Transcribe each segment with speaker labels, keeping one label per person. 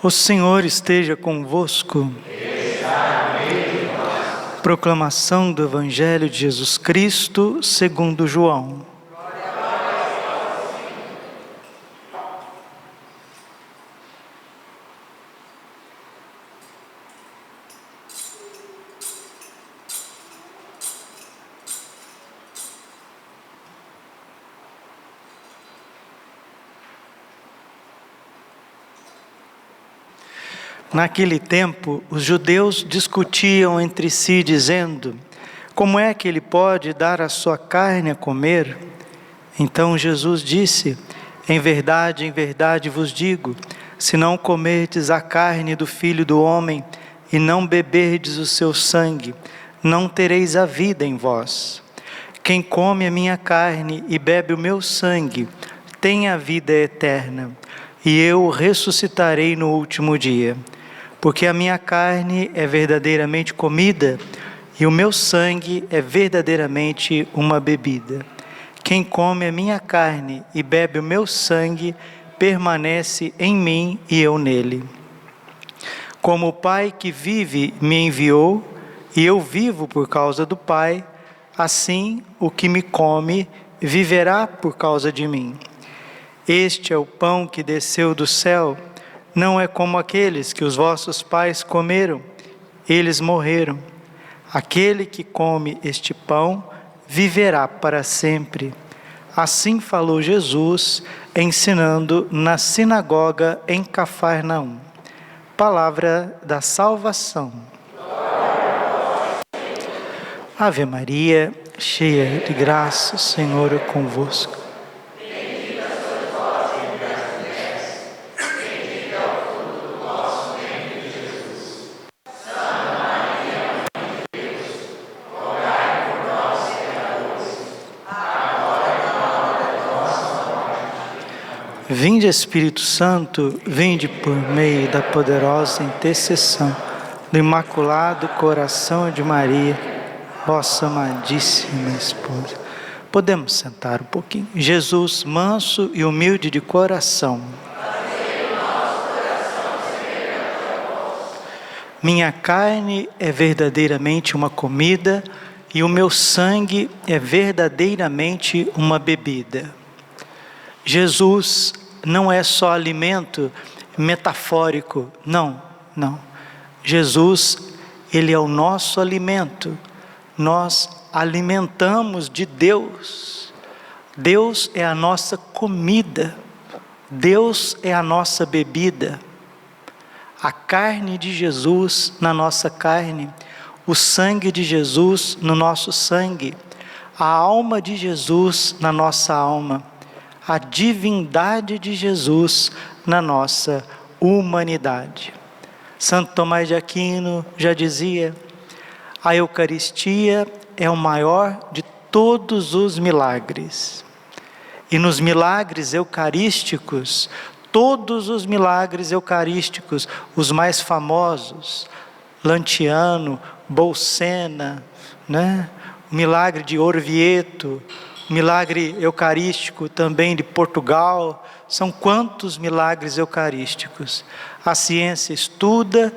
Speaker 1: O Senhor esteja convosco. Proclamação do Evangelho de Jesus Cristo, segundo João. Naquele tempo, os judeus discutiam entre si, dizendo: como é que ele pode dar a sua carne a comer? Então Jesus disse: em verdade vos digo, se não comerdes a carne do Filho do Homem e não beberdes o seu sangue, não tereis a vida em vós. Quem come a minha carne e bebe o meu sangue, tem a vida eterna, e eu o ressuscitarei no último dia. Porque a minha carne é verdadeiramente comida, e o meu sangue é verdadeiramente uma bebida. Quem come a minha carne e bebe o meu sangue, permanece em mim e eu nele. Como o Pai que vive me enviou, e eu vivo por causa do Pai, assim o que me come viverá por causa de mim. Este é o pão que desceu do céu, não é como aqueles que os vossos pais comeram, eles morreram. Aquele que come este pão viverá para sempre. Assim falou Jesus, ensinando na sinagoga em Cafarnaum. Palavra da salvação. Ave Maria, cheia de graça, o Senhor é convosco. Vinde Espírito Santo, vinde por meio da poderosa intercessão do Imaculado Coração de Maria, vossa amadíssima esposa. Podemos sentar um pouquinho. Jesus, manso e humilde de coração. Minha carne é verdadeiramente uma comida e o meu sangue é verdadeiramente uma bebida. Jesus não é só alimento metafórico, não. Jesus, Ele é o nosso alimento. Nós alimentamos de Deus. Deus é a nossa comida. Deus é a nossa bebida. A carne de Jesus na nossa carne, o sangue de Jesus no nosso sangue, a alma de Jesus na nossa alma, a divindade de Jesus na nossa humanidade. Santo Tomás de Aquino já dizia: a Eucaristia é o maior de todos os milagres. E nos milagres eucarísticos, todos os milagres eucarísticos, os mais famosos, Lantiano, Bolsena, o milagre de Orvieto, milagre eucarístico também de Portugal, são quantos milagres eucarísticos. A ciência estuda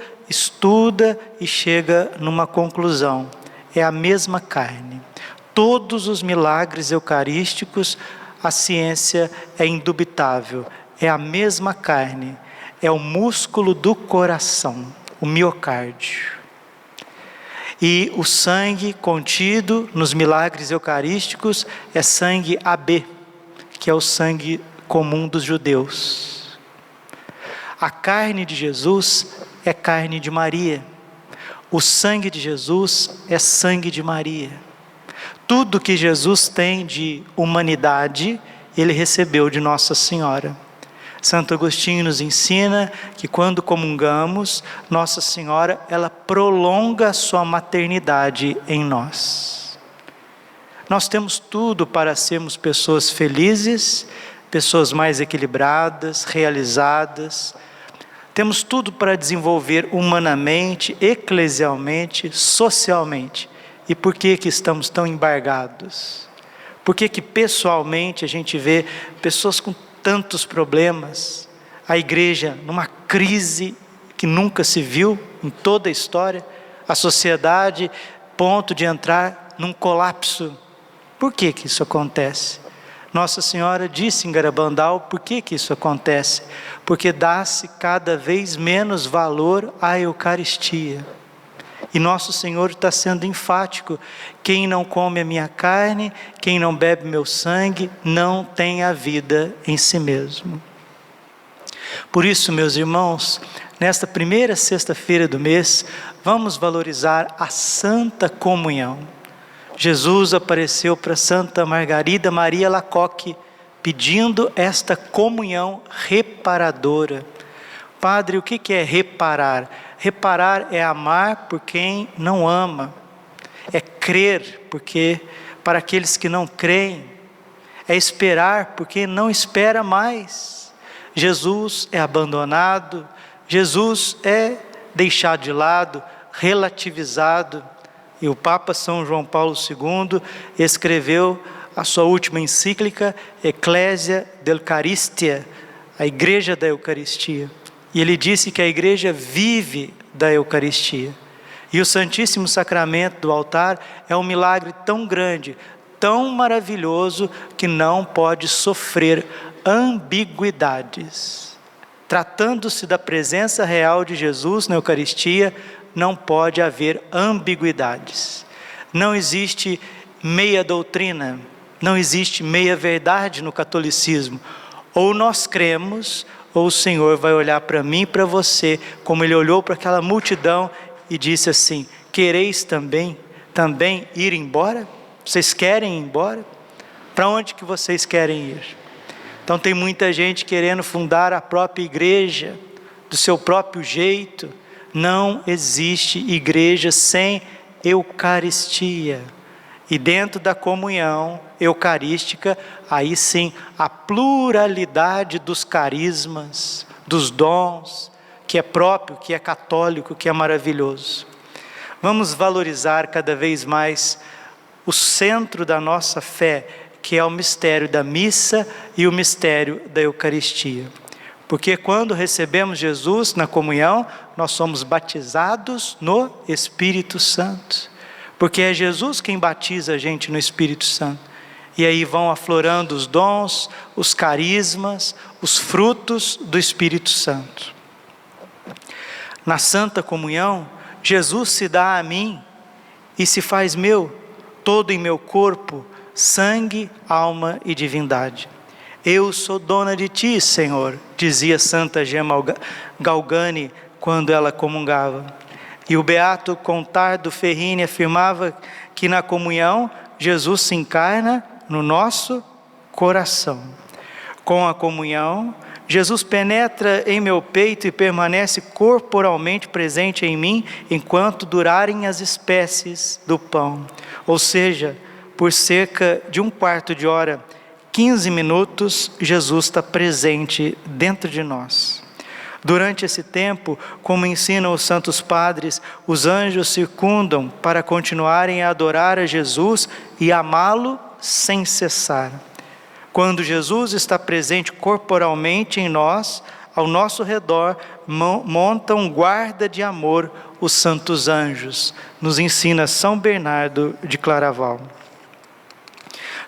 Speaker 1: e chega numa conclusão: é a mesma carne. Todos os milagres eucarísticos, a ciência é indubitável, é a mesma carne, é o músculo do coração, o miocárdio. E o sangue contido nos milagres eucarísticos é sangue AB, que é o sangue comum dos judeus. A carne de Jesus é carne de Maria. O sangue de Jesus é sangue de Maria. Tudo que Jesus tem de humanidade, Ele recebeu de Nossa Senhora. Santo Agostinho nos ensina que quando comungamos, Nossa Senhora, ela prolonga a sua maternidade em nós. Nós temos tudo para sermos pessoas felizes, pessoas mais equilibradas, realizadas. Temos tudo para desenvolver humanamente, eclesialmente, socialmente. E por que estamos tão embargados? Por que pessoalmente a gente vê pessoas com tantos problemas? a igreja numa crise que nunca se viu em toda a história, a sociedade ponto de entrar num colapso. Por que que isso acontece? Nossa Senhora disse em Garabandal, por que que isso acontece? Porque dá-se cada vez menos valor à Eucaristia. E Nosso Senhor está sendo enfático: quem não come a minha carne, quem não bebe meu sangue, não tem a vida em si mesmo. Por isso, meus irmãos, nesta primeira sexta-feira do mês, vamos valorizar a Santa Comunhão. Jesus apareceu para Santa Margarida Maria Lacoque, pedindo esta comunhão reparadora. Padre, o que é reparar? Reparar é amar por quem não ama, é crer porque para aqueles que não creem, é esperar porque não espera mais. Jesus é abandonado, Jesus é deixado de lado, relativizado. E o Papa São João Paulo II escreveu a sua última encíclica, Ecclesia d'Eucharistia, a Igreja da Eucaristia. E ele disse que a igreja vive da Eucaristia. E o Santíssimo Sacramento do altar é um milagre tão grande, tão maravilhoso, que não pode sofrer ambiguidades. Tratando-se da presença real de Jesus na Eucaristia, não pode haver ambiguidades. Não existe meia doutrina, não existe meia verdade no catolicismo. Ou nós cremos, ou o Senhor vai olhar para mim e para você, como Ele olhou para aquela multidão e disse assim: quereis também ir embora? Vocês querem ir embora? Para onde que vocês querem ir? Então tem muita gente querendo fundar a própria igreja, do seu próprio jeito. Não existe igreja sem Eucaristia. E dentro da comunhão eucarística, aí sim, a pluralidade dos carismas, dos dons, que é próprio, que é católico, que é maravilhoso. Vamos valorizar cada vez mais o centro da nossa fé, que é o mistério da missa e o mistério da Eucaristia. Porque quando recebemos Jesus na comunhão, nós somos batizados no Espírito Santo. Porque é Jesus quem batiza a gente no Espírito Santo. E aí vão aflorando os dons, os carismas, os frutos do Espírito Santo. Na Santa Comunhão, Jesus se dá a mim e se faz meu, todo em meu corpo, sangue, alma e divindade. Eu sou dona de ti, Senhor, dizia Santa Gema Galgani quando ela comungava. E o beato Contardo Ferrini afirmava que na comunhão Jesus se encarna no nosso coração. Com a comunhão, Jesus penetra em meu peito e permanece corporalmente presente em mim enquanto durarem as espécies do pão. Ou seja, por cerca de um quarto de hora, 15 minutos, Jesus está presente dentro de nós. Durante esse tempo, como ensinam os santos padres, os anjos circundam para continuarem a adorar a Jesus e amá-lo sem cessar. Quando Jesus está presente corporalmente em nós, ao nosso redor montam guarda de amor os santos anjos, nos ensina São Bernardo de Claraval.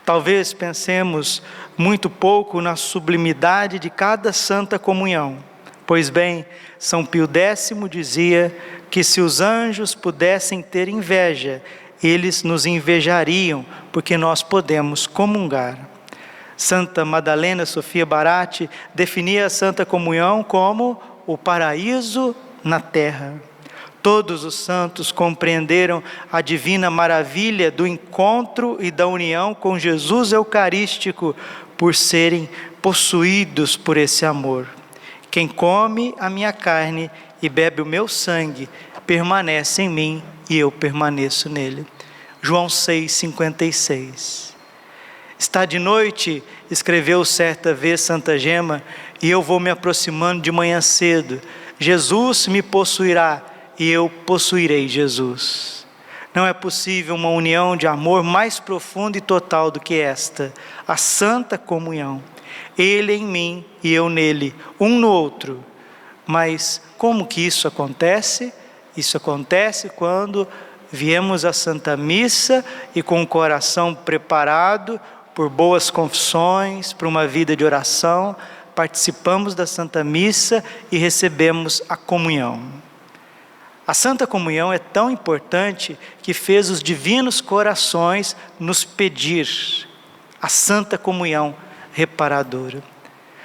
Speaker 1: Talvez pensemos muito pouco na sublimidade de cada santa comunhão. Pois bem, São Pio X dizia que se os anjos pudessem ter inveja, eles nos invejariam, porque nós podemos comungar. Santa Madalena Sofia Barati definia a Santa Comunhão como o paraíso na terra. Todos os santos compreenderam a divina maravilha do encontro e da união com Jesus Eucarístico, por serem possuídos por esse amor. Quem come a minha carne e bebe o meu sangue, permanece em mim e eu permaneço nele. João 6,56. Está de noite, escreveu certa vez Santa Gema, e eu vou me aproximando de manhã cedo. Jesus me possuirá e eu possuirei Jesus. Não é possível uma união de amor mais profunda e total do que esta, a Santa Comunhão. Ele em mim e eu nele, um no outro. Mas como que isso acontece? Isso acontece quando viemos à Santa Missa e com o coração preparado por boas confissões, por uma vida de oração, participamos da Santa Missa e recebemos a comunhão. A Santa Comunhão é tão importante que fez os divinos corações nos pedir a Santa Comunhão reparadora.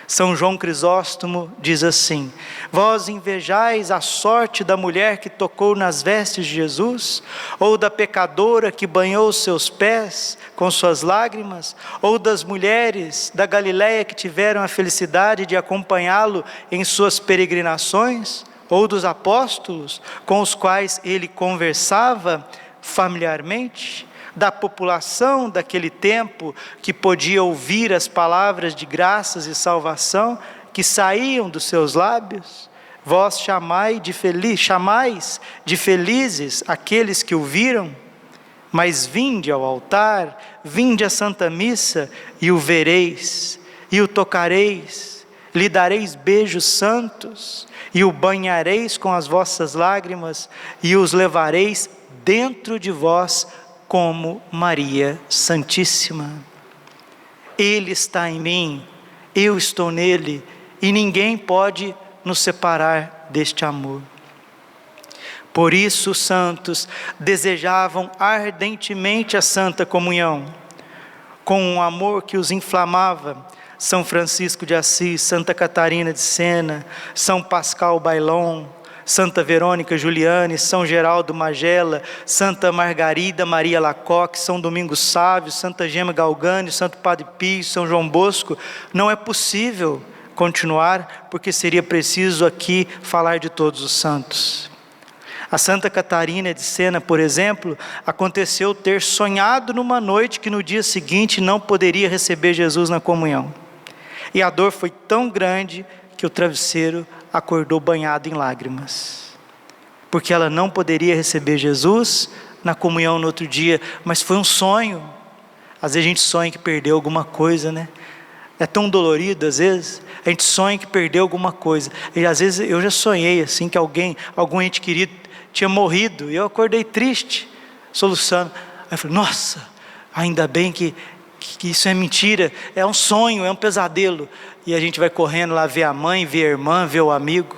Speaker 1: São João Crisóstomo diz assim: vós invejais a sorte da mulher que tocou nas vestes de Jesus, ou da pecadora que banhou os seus pés com suas lágrimas, ou das mulheres da Galileia que tiveram a felicidade de acompanhá-lo em suas peregrinações, ou dos apóstolos com os quais ele conversava familiarmente, da população daquele tempo que podia ouvir as palavras de graças e salvação que saíam dos seus lábios. Vós chamais de felizes aqueles que o viram, mas vinde ao altar, vinde à Santa Missa e o vereis, e o tocareis, lhe dareis beijos santos, e o banhareis com as vossas lágrimas, e os levareis dentro de vós como Maria Santíssima. Ele está em mim, eu estou nele, e ninguém pode nos separar deste amor. Por isso os santos desejavam ardentemente a Santa Comunhão, com um amor que os inflamava. São Francisco de Assis, Santa Catarina de Sena, São Pascal Bailon, Santa Verônica Juliane, São Geraldo Magela, Santa Margarida Maria Lacoque, São Domingos Sávio, Santa Gema Galgani, Santo Padre Pio, São João Bosco. Não é possível continuar, porque seria preciso aqui falar de todos os santos. A Santa Catarina de Sena, por exemplo, aconteceu ter sonhado numa noite que no dia seguinte não poderia receber Jesus na comunhão. E a dor foi tão grande que o travesseiro acordou banhado em lágrimas, porque ela não poderia receber Jesus na comunhão no outro dia, mas foi um sonho. Às vezes a gente sonha que perdeu alguma coisa, né? É tão dolorido, às vezes, a gente sonha que perdeu alguma coisa, e às vezes eu já sonhei assim, que algum ente querido tinha morrido, e eu acordei triste, soluçando. Aí eu falei, nossa, ainda bem que isso é mentira, é um sonho, é um pesadelo. E a gente vai correndo lá ver a mãe, ver a irmã, ver o amigo.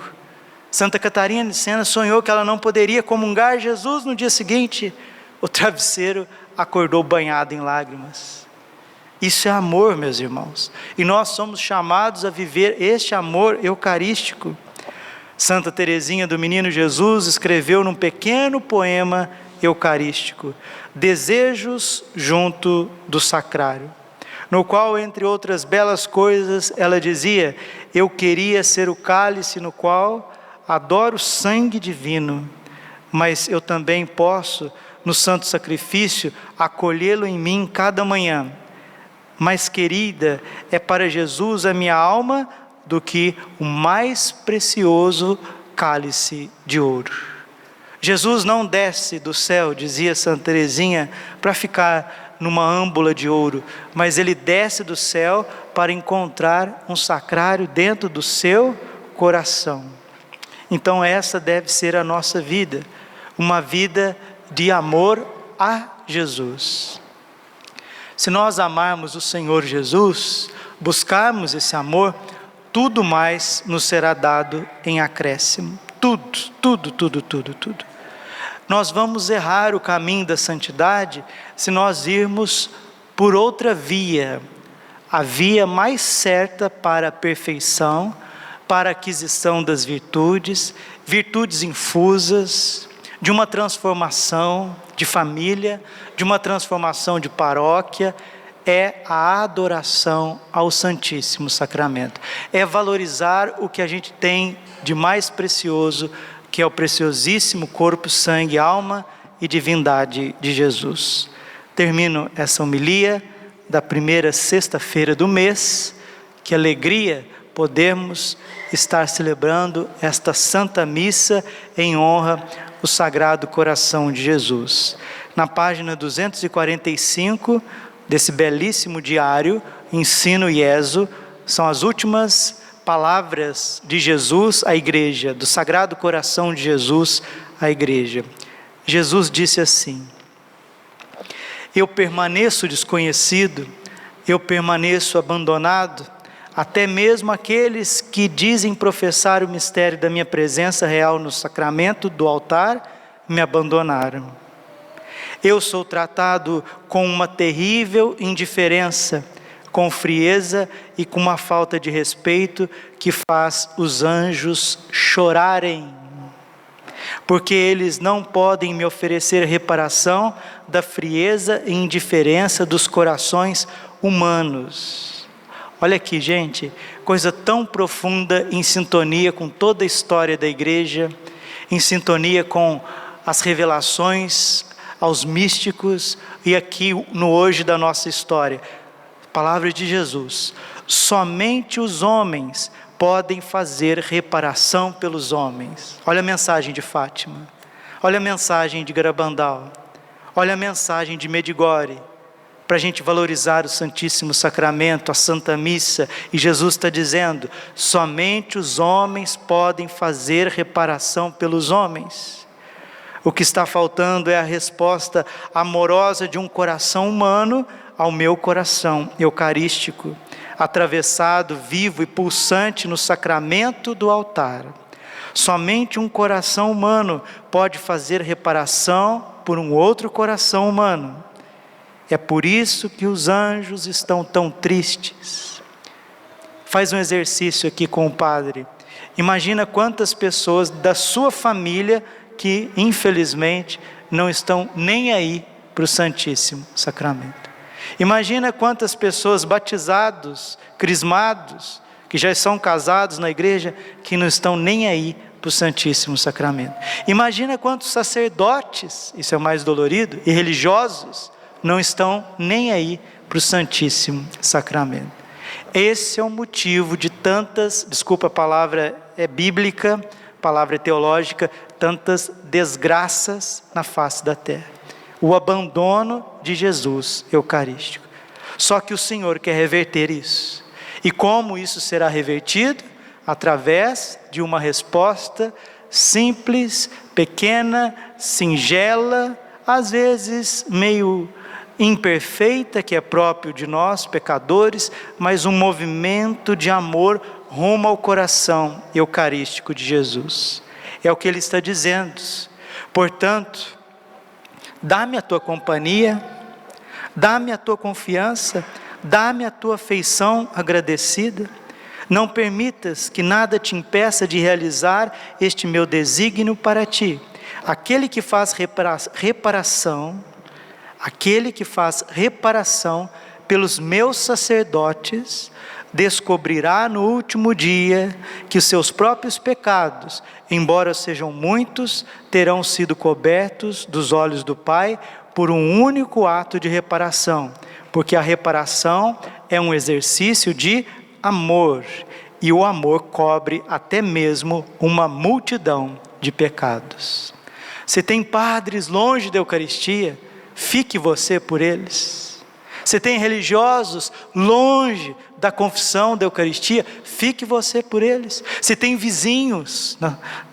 Speaker 1: Santa Catarina de Sena sonhou que ela não poderia comungar Jesus no dia seguinte. O travesseiro acordou banhado em lágrimas. Isso é amor, meus irmãos. E nós somos chamados a viver este amor eucarístico. Santa Teresinha do Menino Jesus escreveu num pequeno poema eucarístico, Desejos junto do Sacrário, no qual, entre outras belas coisas, ela dizia: eu queria ser o cálice no qual adoro o sangue divino, mas eu também posso, no santo sacrifício, acolhê-lo em mim cada manhã. Mais querida é para Jesus a minha alma do que o mais precioso cálice de ouro. Jesus não desce do céu, dizia Santa Teresinha, para ficar numa âmbula de ouro, mas ele desce do céu para encontrar um sacrário dentro do seu coração. Então essa deve ser a nossa vida, uma vida de amor a Jesus. Se nós amarmos o Senhor Jesus, buscarmos esse amor, tudo mais nos será dado em acréscimo. Tudo. Nós vamos errar o caminho da santidade se nós irmos por outra via, a via mais certa para a perfeição, para a aquisição das virtudes, virtudes infusas, de uma transformação de família, de uma transformação de paróquia, é a adoração ao Santíssimo Sacramento. É valorizar o que a gente tem de mais precioso, que é o preciosíssimo corpo, sangue, alma e divindade de Jesus. Termino essa homilia da primeira sexta-feira do mês. Que alegria podermos estar celebrando esta Santa Missa em honra ao Sagrado Coração de Jesus. Na página 245 desse belíssimo diário, Ensino IESO, são as últimas palavras de Jesus à igreja, do Sagrado Coração de Jesus à igreja. Jesus disse assim: eu permaneço desconhecido, eu permaneço abandonado, até mesmo aqueles que dizem professar o mistério da minha presença real no sacramento do altar, me abandonaram. Eu sou tratado com uma terrível indiferença, com frieza e com uma falta de respeito que faz os anjos chorarem, porque eles não podem me oferecer reparação da frieza e indiferença dos corações humanos. Olha aqui, gente, coisa tão profunda, em sintonia com toda a história da igreja, em sintonia com as revelações aos místicos e aqui no hoje da nossa história. Palavra de Jesus: somente os homens podem fazer reparação pelos homens. Olha a mensagem de Fátima, olha a mensagem de Garabandal, olha a mensagem de Medjugorje, para a gente valorizar o Santíssimo Sacramento, a Santa Missa. E Jesus está dizendo: somente os homens podem fazer reparação pelos homens. O que está faltando é a resposta amorosa de um coração humano ao meu coração eucarístico, atravessado, vivo e pulsante no sacramento do altar. Somente um coração humano pode fazer reparação por um outro coração humano. É por isso que os anjos estão tão tristes. Faz um exercício aqui com o padre. Imagina quantas pessoas da sua família que, infelizmente, não estão nem aí para o Santíssimo Sacramento. Imagina quantas pessoas batizados, crismados, que já são casados na igreja, que não estão nem aí para o Santíssimo Sacramento. Imagina quantos sacerdotes, isso é o mais dolorido, e religiosos, não estão nem aí para o Santíssimo Sacramento. Esse é o motivo de tantas, desculpa a palavra é bíblica, palavra teológica, tantas desgraças na face da terra. O abandono de Jesus eucarístico. Só que o Senhor quer reverter isso. E como isso será revertido? Através de uma resposta simples, pequena, singela, às vezes meio imperfeita, que é próprio de nós, pecadores, mas um movimento de amor rumo ao coração eucarístico de Jesus. É o que ele está dizendo. Portanto, dá-me a tua companhia, dá-me a tua confiança, dá-me a tua afeição agradecida. Não permitas que nada te impeça de realizar este meu desígnio para ti. Aquele que faz reparação pelos meus sacerdotes, descobrirá no último dia que os seus próprios pecados, embora sejam muitos, terão sido cobertos dos olhos do Pai por um único ato de reparação, porque a reparação é um exercício de amor, e o amor cobre até mesmo uma multidão de pecados. Se tem padres longe da Eucaristia, fique você por eles. Se tem religiosos longe da confissão da Eucaristia, fique você por eles. Se tem vizinhos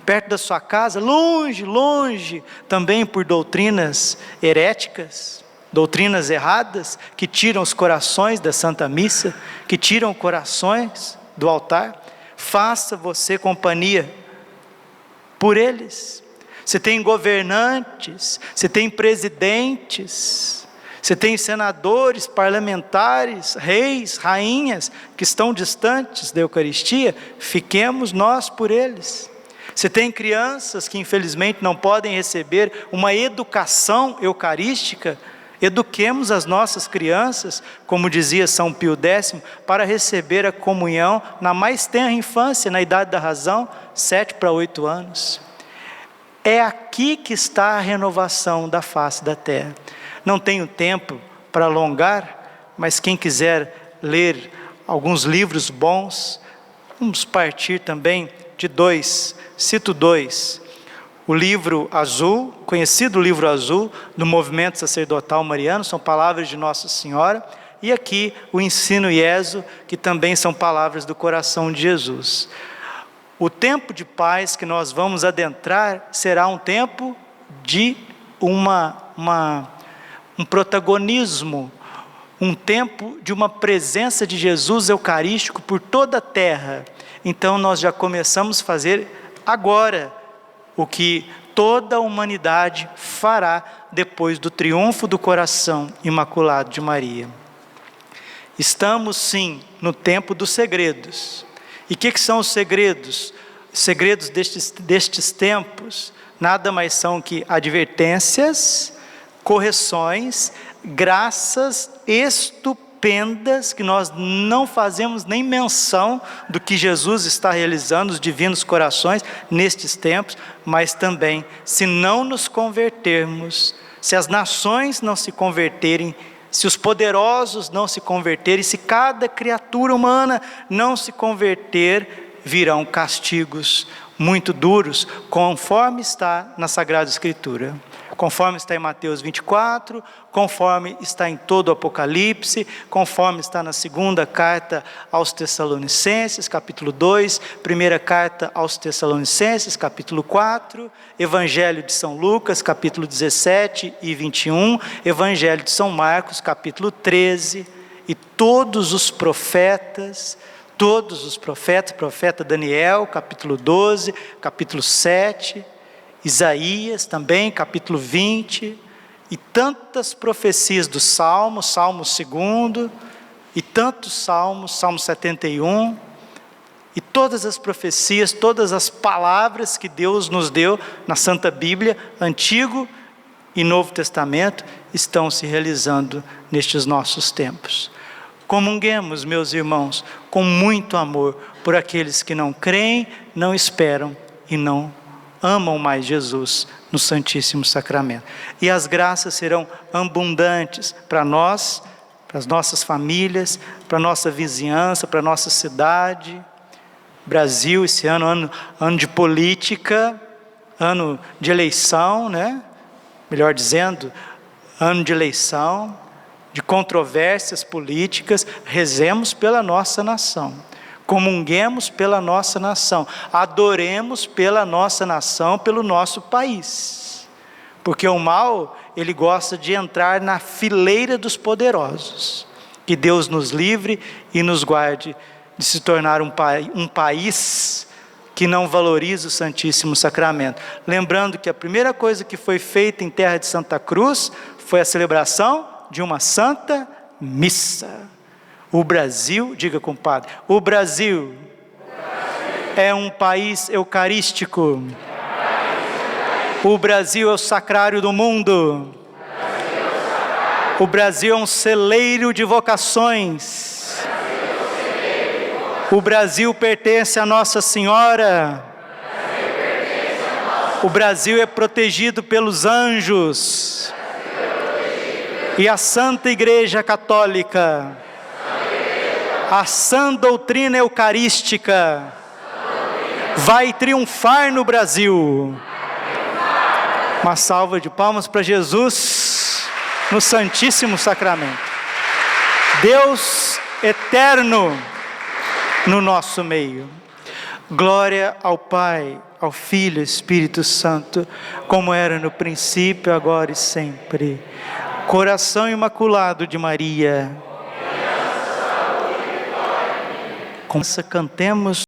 Speaker 1: perto da sua casa, longe também por doutrinas heréticas, doutrinas erradas, que tiram os corações da Santa Missa, que tiram corações do altar, faça você companhia por eles. Se tem governantes, se tem presidentes, se tem senadores, parlamentares, reis, rainhas, que estão distantes da Eucaristia, fiquemos nós por eles. Se tem crianças que infelizmente não podem receber uma educação eucarística, eduquemos as nossas crianças, como dizia São Pio X, para receber a comunhão na mais tenra infância, na idade da razão, 7 para 8 anos. É aqui que está a renovação da face da terra. Não tenho tempo para alongar, mas quem quiser ler alguns livros bons, vamos partir também de 2, cito 2. O livro azul, conhecido livro azul, do movimento sacerdotal mariano, são palavras de Nossa Senhora, E aqui o ensino ieso, que também são palavras do coração de Jesus. O tempo de paz que nós vamos adentrar será um tempo de um protagonismo, um tempo de uma presença de Jesus eucarístico por toda a terra. Então nós já começamos a fazer agora o que toda a humanidade fará depois do triunfo do coração imaculado de Maria. Estamos sim no tempo dos segredos. E o que são os segredos? Os segredos destes tempos nada mais são que advertências, correções, graças estupendas, que nós não fazemos nem menção do que Jesus está realizando, os divinos corações, nestes tempos, mas também, se não nos convertermos, se as nações não se converterem, se os poderosos não se converterem, se cada criatura humana não se converter, virão castigos muito duros, conforme está na Sagrada Escritura. Conforme está em Mateus 24, conforme está em todo o Apocalipse, conforme está na segunda carta aos Tessalonicenses, capítulo 2, primeira carta aos Tessalonicenses, capítulo 4, Evangelho de São Lucas, capítulo 17 e 21, Evangelho de São Marcos, capítulo 13, e todos os profetas, profeta Daniel, capítulo 12, capítulo 7, Isaías também, capítulo 20, e tantas profecias do Salmo 2, e tantos salmos, Salmo 71, e todas as profecias, todas as palavras que Deus nos deu na Santa Bíblia, Antigo e Novo Testamento, estão se realizando nestes nossos tempos. Comunguemos, meus irmãos, com muito amor por aqueles que não creem, não esperam e não amam mais Jesus no Santíssimo Sacramento. E as graças serão abundantes para nós, para as nossas famílias, para a nossa vizinhança, para a nossa cidade. Brasil, esse ano de política, ano de eleição, né? Melhor dizendo, ano de eleição, de controvérsias políticas. Rezemos pela nossa nação. Comunguemos pela nossa nação, adoremos pela nossa nação, pelo nosso país, porque o mal, ele gosta de entrar na fileira dos poderosos. Que Deus nos livre e nos guarde de se tornar um país que não valoriza o Santíssimo Sacramento. Lembrando que a primeira coisa que foi feita em terra de Santa Cruz foi a celebração de uma Santa Missa. O Brasil, diga compadre, o Brasil é um país eucarístico. O Brasil é o sacrário do mundo. O Brasil é um celeiro de vocações. O Brasil pertence a Nossa Senhora. O Brasil é protegido pelos anjos. E a Santa Igreja Católica, a sã doutrina eucarística, vai triunfar no Brasil. Uma salva de palmas para Jesus no Santíssimo Sacramento. Deus eterno no nosso meio. Glória ao Pai, ao Filho e Espírito Santo, como era no princípio, agora e sempre. Coração Imaculado de Maria, cantemos